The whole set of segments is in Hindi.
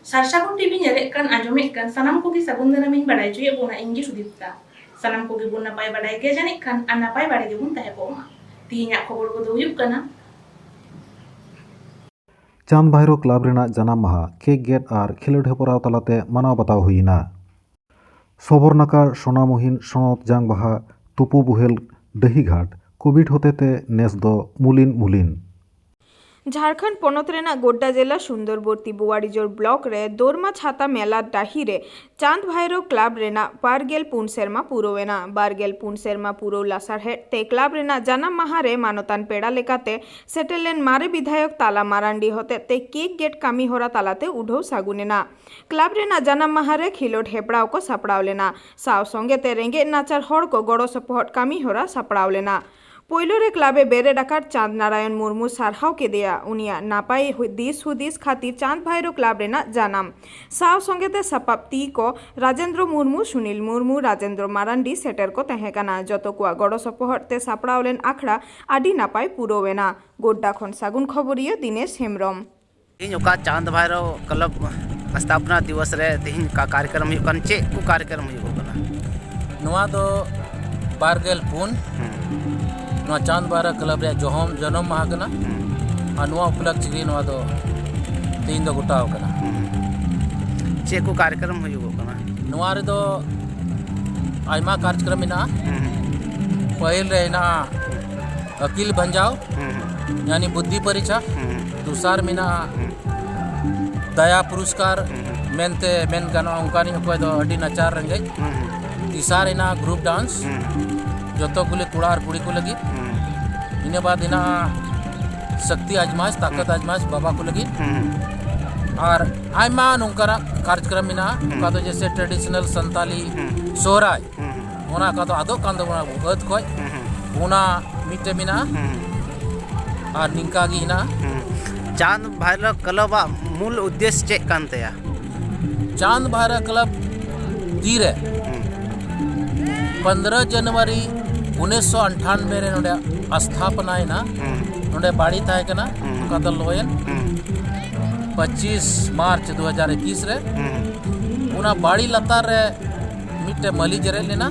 Sarsagun TV nyelekan ajomekan sanam kogi sagun daramin badai cuy bona ingi sudipta. Sanam kogi bun napai badai ke janik kan an napai badai ge bun tahe koma. Tihinya khobor ko do huyuk kana. चांद भाईरो क्लब रेना जानाम माहा केक गेट और खेलोड हेपराव तलाते मानाव बाताव हुईना। सबरनाका सोनामुहिन सनत जांग बाहा तुपु बुहेल दहीघाट कोविड होतेते नेस दो मुलिन मुलिन। झारखंड पनत रेना गोड्डा जिला सुंदरबर्ती बोवाड़ीजोर ब्लॉक रे दोरमा छाता मेला डाही रे चांद भाईरो क्लब रेना बारगेल पुन सेरमा पुरोवेना। बारगेल पुन सेरमा पुरो लासारहे ते क्लब रेना जानाम माहा रे मानतान पेड़ा लेकाते सेटेलेन मारे विधायक ताला मारांडी होते ते केक गेट कामी होरा तालाते उठो सागुनेना। क्लब रेना जानाम माहा रे खिलोड हेपड़ाव को सापड़ाव लेना। साव संगे ते रेंगे नाचार हड़ को गड़ो सपोहट कामी होरा सापड़ाव लेना। पोयलो रे क्लाबे बेरे डाकार चांद नारायण मुर्मू सारहाव के दिया उनिया नापाई दिस हुदिस खातिर चांद भाईरो क्लाब रेना जानाम साव संगेते सपाप्ती को राजेंद्र मुर्मू सुनील मुर्मू राजेंद्र मारांडी सेटर को तहेकाना जतो कुआ गड़ो सपोहटे सापड़ावलेन आखड़ा आडी नापाई पुरोवेना। गोड्डा खन सागुन खबरिया दिनेश हेम्ब्रम। इनका चांद भाईरो क्लब स्थापना दिवस रे तिहिन का कार्यक्रम हुई चे को कार्यक्रम हुई दो बारगेल पुन चांद भाईरो क्लब रे जन्म माह कना और उपलक्ष्य गे दो तीन दो गोटाव कना। चे को कार्यक्रम हुई रे दो आयमा कार्यक्रम इना पहिल रे इना अकील बंजाव यानी बुद्धि परीक्षा दूसर मिना दया पुरस्कार मेनते मेन गाना उनकानी अकोय दो अडी नचार रेंगे तीसर इना ग्रुप डांस जतो कुले कुड़ा और कुड़ी को लगी इने बाद इना शक्ति आजमाइश ताकत आजमाइश बाबा को लगी और आयमा नोंकरा कार्यक्रम इना का तो जैसे ट्रेडिशनल संताली सोहराय ओना का तो आदो कांदो गत खोय ओना मिटे मिना और निंका गी इना चांद भाईरो क्लब मूल उद्देश्य चे कांतेया चांद भाईरो क्लब तीरे 15 जनवरी 1998 रे नोडे स्थापना इना नोडे बाड़ी थाय कना का तो लोयन 25 मार्च 2021 रे उना बाड़ी लतार रे मिटे मली जरे लेना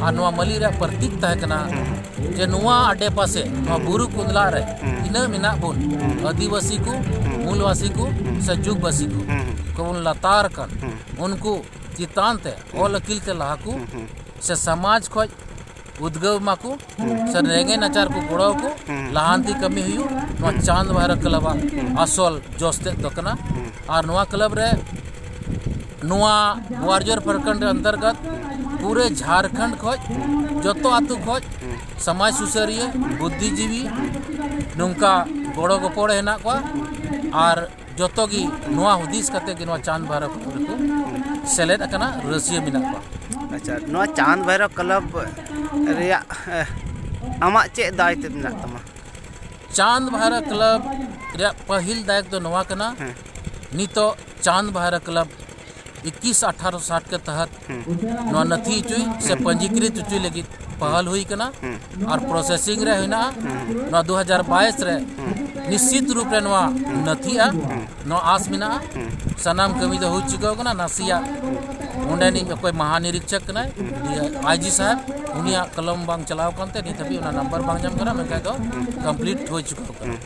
और नोआ मली रे प्रतीक थाय कना जे नोआ आडे पासे नोआ बुरु कुंदला रे इना मिना बुन आदिवासी को मूलवासी को से जुगवासी को उन लतार कन उनको चितांते ओल किलते लाकू से समाज खोज उद्गव माकू से रेंगे नचार को गोड़ो को लहांती कमी हुई चांद भाईरो क्लब असल जोस्ते दकना और नोआ क्लब रे नोआ बोवाड़ीजोर प्रखंड अंतर्गत पूरे झारखंड खोज जतो आतु खोज समाज सुसरिया बुद्धिजीवी नुंका गोड़ो गोपड़ हेना को और जतो गी नोआ हुदिस कते गी नोआ चांद भाईरो क्लब को सेलेद अकना रसिया मिना को। अच्छा नोआ चांद भाईरो क्लब रिया आमा चे दायित्व मिना तमा चांद भाईरो क्लब रिया पहिल दायित्व दो नोआ कना नितो चांद भाईरो क्लब 21-18-60 के तहत नोआ नथी चुई से पंजीकृत चुई लगी पहल हुई कना और प्रोसेसिंग रे हुईना नोआ 2022 रे निश्चित रूप रे नोआ नथिया नोआ आस मिना सनाम कमी दो हो चुका कना नासिया उंडेनी कोई महानिरीक्षक ना आईजी साहब उनिया कलम बांग चलाव करते नहीं तभी उना नंबर बांग जम करा मैं कहता कंप्लीट हो चुका कना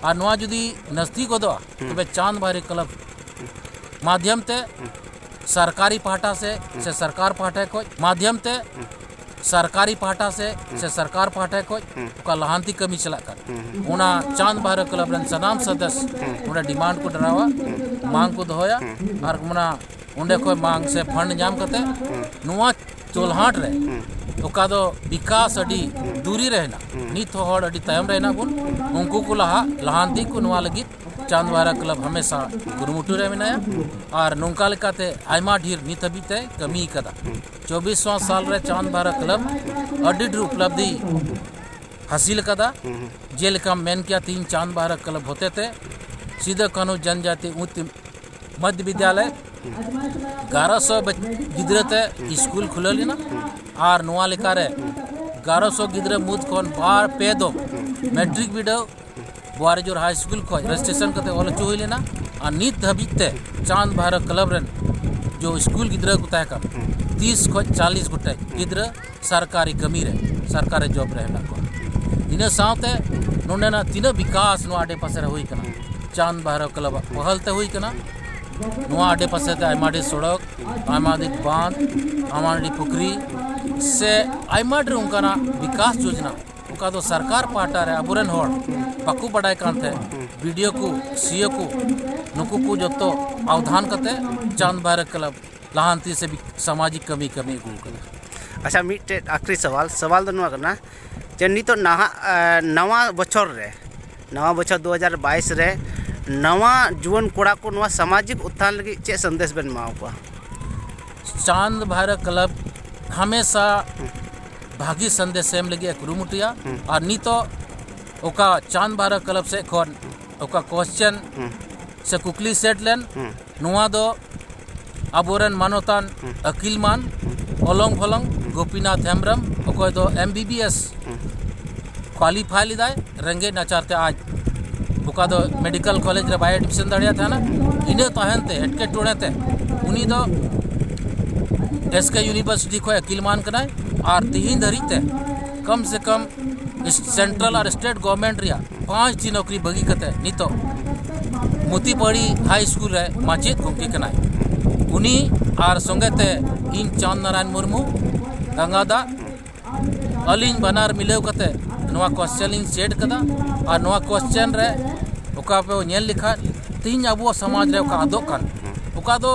और नोआ जुदी नजदीक हो दो तो चांद भाईरो क्लब माध्यम ते सरकारी पाहटा से सरकार पाहटा को माध्यम ते सरकारी पाहटा से सरकार पाहटा को का लहांती कमी चला कर उना चांद भाईरो क्लब रन सनाम सदस्य उना डिमांड को डरावा मांग को दोया और उना उंडे को मांग से फंड जाम करते नुआ चोलहाट रे ओका दो विकास अडी दूरी रहना नित हड़ अडी तायम रहना बुन उनको को लहांती को नुआ लगी चांद भाईरो क्लब हमेशा गुरुमुटु रे मिनाया और नोंका लेकाते आयमा ढेर नित हबीते कमी कदा 24वां साल रे चांद भाईरो क्लब अडी ढेर उपलब्धि हासिल कदा जेलका मेन किया 3 चांद भाईरो क्लब होते थे सीधे कानू जनजाति उच्च मध्य विद्यालय 1100 गिद्रते स्कूल खुललिना और नोआ लेका रे 1100 गिद्रे मुद खन बार पे दो मैट्रिक बिडो बोवाड़ीजोर हाई स्कूल को रजिस्ट्रेशन करते ऑल चुई लेना और नित धाबिते चांद भैरव क्लब रेन जो स्कूल गिद्रा को तहकन 30 खो 40 गोटे गिद्रा सरकारी कमी रे सरकारी जॉब रे हेना को इन साथे नोंडेना तीना विकास नो आडे पासे रे हुई कना चांद भैरव क्लब पहलते हुई कना नो आडे पासे ते आयमाडी सड़क आयमाडी बांध आयमाडी पुखरी से आयमाडी उनकाना विकास योजना उनका तो सरकार पाटा रे अबुरेन होड़ बाकू बड़ाई कानते वीडियो को सीओ को नुकु को जतो अवधान करते चांद भैरव क्लब लहांती से भी सामाजिक कमी कमी गु कना। अच्छा मिट्टे आखिरी सवाल दो नुआ करना जे नितो नवा बछर 2022 रे नवा जुवन कोड़ा को नुआ सामाजिक उत्थान लगी चे संदेश बेन माओ को चांद भैरव क्लब हमेशा भागी संदेश एम लगी कुरुमुटिया और नितो ओका चांद भैरव क्लब से खन ओका क्वेश्चन से कुकली सेट लेन नुआ दो अबोरन मानोतान अकिलमान ओलोंग फलोंग गोपीनाथ हेम्ब्रम ओको दो MBBS क्वालिफाई लिदाय रंगे नचारते आज ओका दो मेडिकल कॉलेज रे बाय एडमिशन दाड़िया था ना इने तहनते एटके टोड़ेते उनी दो SK यूनिवर्सिटी को अकिलमान कनाय और तीन धरीते कम से कम सेंट्रल और स्टेट गवर्नमेंट रिया 5 टी नौकरी बगी कते नितो मोतीपड़ी हाई स्कूल रे माचेद गोंके कनाय उनी और संगते इन चांद नारायण मुर्मू गंगादा अलिंग बनार मिलेव कते नवा क्वेश्चन इन सेट कदा और नवा क्वेश्चन रे ओका पे नेल लिखा तीन अबो समाज रे ओका आदो कान ओका दो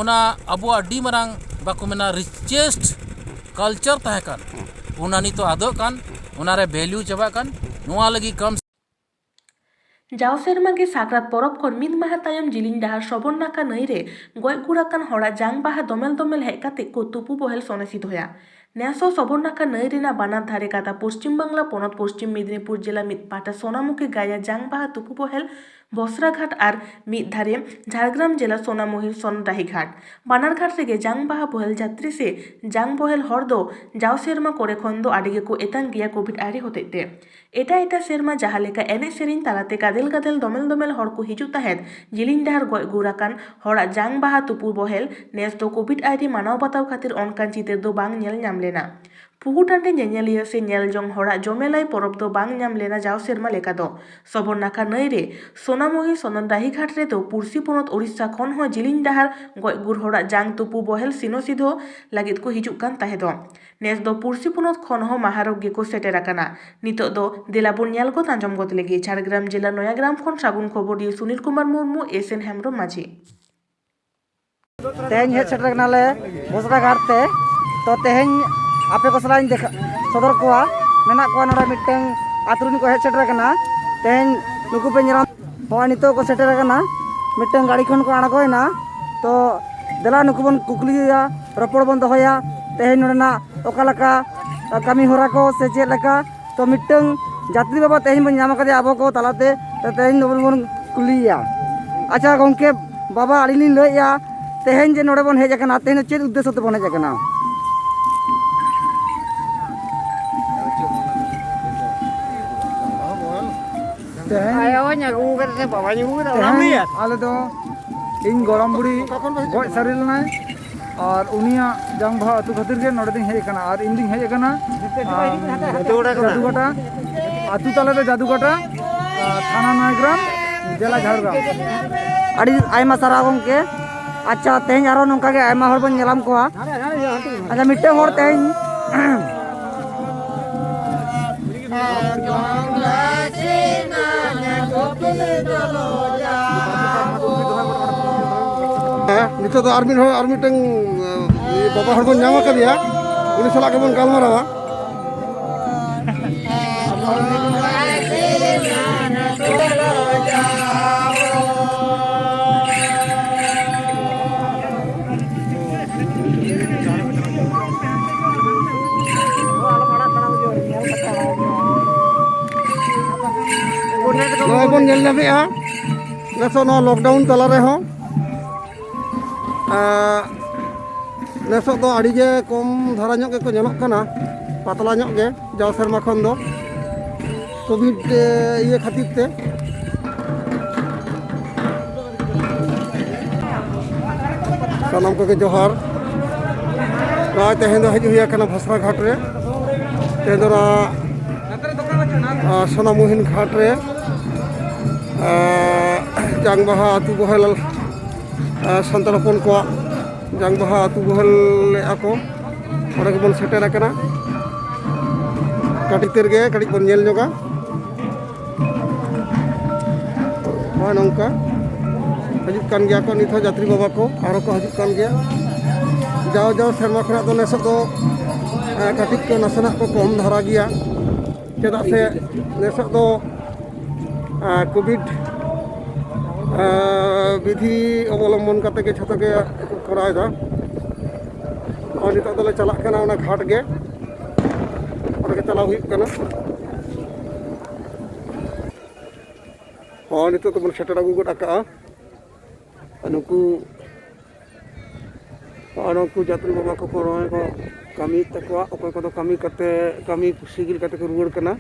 ओना अबो अडी मरांग बाको मेना रिचेस्ट कल्चर तहे कान ओना नि तो आदो कान ओना रे वैल्यू चबा कान नवा लगी कम जाव सेरमा के साकरात परब खन मिद माहा तायम जिलिंग डाहार सबन नाका नई रे गय गुराकान हड़ा जांग बाहा दोमेल दोमेल हेज काते को तुपु बोहेल सनेसित होया नेसो सबन नाका नई रेना बानार धारे काता पश्चिम बांगला पनत पश्चिम मेदिनीपुर जिला मिद पाटा सोनामुखी गाया जांग बाहा तुपु बोहेल बसराघाट और मिद धारे झारग्राम जिला सोनामुहिर सोनडाही घाट बानार घाट रेगे जांग बाहा बोहेल यात्री से जांग बोहेल हर दो जाव सेरमा करे खन दो आडिगे को एतान गिया कोविड आरी होतेते एटा एटा सेरमा जहाँ लेका एने सेरिन तालाते गादेल गादेल दोमेल दोमेल हर को हिजु ताहेद जिलिंग डाहार गय गुराकान हड़ा जांग बाहा तुपु बोहेल नेस दो कोविड आरी मानाव बाताव खातिर अनकान चितेर दो बांग नेल नाम लेना पुहु टांडे नेनेलिया से नेल जंग हड़ा जमेलाई परब दो बांग नाम लेना जाव सेरमा लेका दो सबन नाका नई रे सोनामुही सोनडाही घाट रे दो पुरसी पनत उड़ीसा खन हो जिलिंग डाहार गय गुर हड़ा जांग तुपु बोहेल सिनो सिधो लागित को हिजु कान ताहे दो नेस दो पुरसी पनत खन हो महारोग गे को सेटेर आकाना नितो दो देलाबुन नेल को तांजम गत लेगे झारग्राम जिला नयाग्राम खन सागुन खबर दिए सुनील कुमार मुर्मू SN हेम्ब्रम माझी तेहन हेज सेटर कनाले बसरा घाट ते तो तेहन आपे को सलाइन देख सदर कोआ मेना को नोडा मिटeng आतुरिन को हेज सेटर कना तेहन नुकु पे निराम हो नितो को सेटर कना मिटeng गाड़ी खन को आणगोयना तो देला नुकु बन कुकलिया रपड़ बन दोहया तेहन नोडना ओकालका कमी होरा को से चे लका तो मिटeng जात्री बाबा तेहन बन नाम कदे आबो को तालाते तो तेहन बन कुलिया अच्छा गंके बाबा आलिनी लया तेहन जे नोडे बन हेज कना तेहन चेद उद्देश्य ते बन हेज कना आले दो इन गरम बुड़ी गज सारी लेना और उनिया जांग बाहा अतु खातिर के नोडे दिन हेज कना और इन दिन हेज कना जादूगाटा अतु ताले दे जादूगाटा थाना नयाग्राम जिला झारग्राम अड़ी आयमा सारा गंके अच्छा तेहन आरो नंका के आयमा हर बन नेलाम कोआ अच्छा मिटeng हर तेहन नितो तो आर्मी टेंग बाबा हर बन नाम कर दिया उन्हें सलाह के बन गालमारावा नॉय बन नेल नामेआ नेसो नो लॉकडाउन तला रे हो नेसो तो आड़ीगे कम धारा ñok के ñelok kana पातला ñok के जाव सेरमा खन दो कोविड ये खातिर ते सानाम को जोहार राय तेहें दो हज हुई करना भसरा घाट रे तेहें दो सोनामुहिन घाट रे जांग बाहा आतु बहल सान्ताल हपन को जांग बाहा आतु बहल आको और बन सेटेर करना काटी तेरगे काटी बन नेल जोगा नौका हजूक कान गया को नित यात्री बाबा को आरो को हजूक कान गया जाओ जाओ सेरमा खना तो नेस तो काटी को नासना को कम धारा गया चेदा से नेस तो कोविड विधि अवलम्बन करते के छतो के कराएदा और नित तो ले चला करना उना घाट गे और के चला हुई करना और नित तो बन सेटर अगु गड आका नुकु यात्री बाबा को रोए को कमी तकवा अकोय को कमी करते कमी सिगिल करते को रुआड़ करना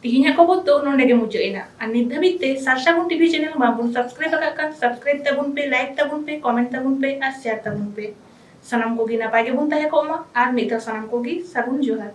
तिहिnya खबर तो नोंडे गे मुचाइना और नित धाबित ते सारसागुन टीवी चैनल बाबुन सब्सक्राइब आकान सब्सक्राइब ताबुन पे लाइक ताबुन पे कमेंट ताबुन पे और शेयर ताबुन पे सनम को गी नापाय गे बुन ताहे को मा और मिद सनम को गी सागुन जोहार।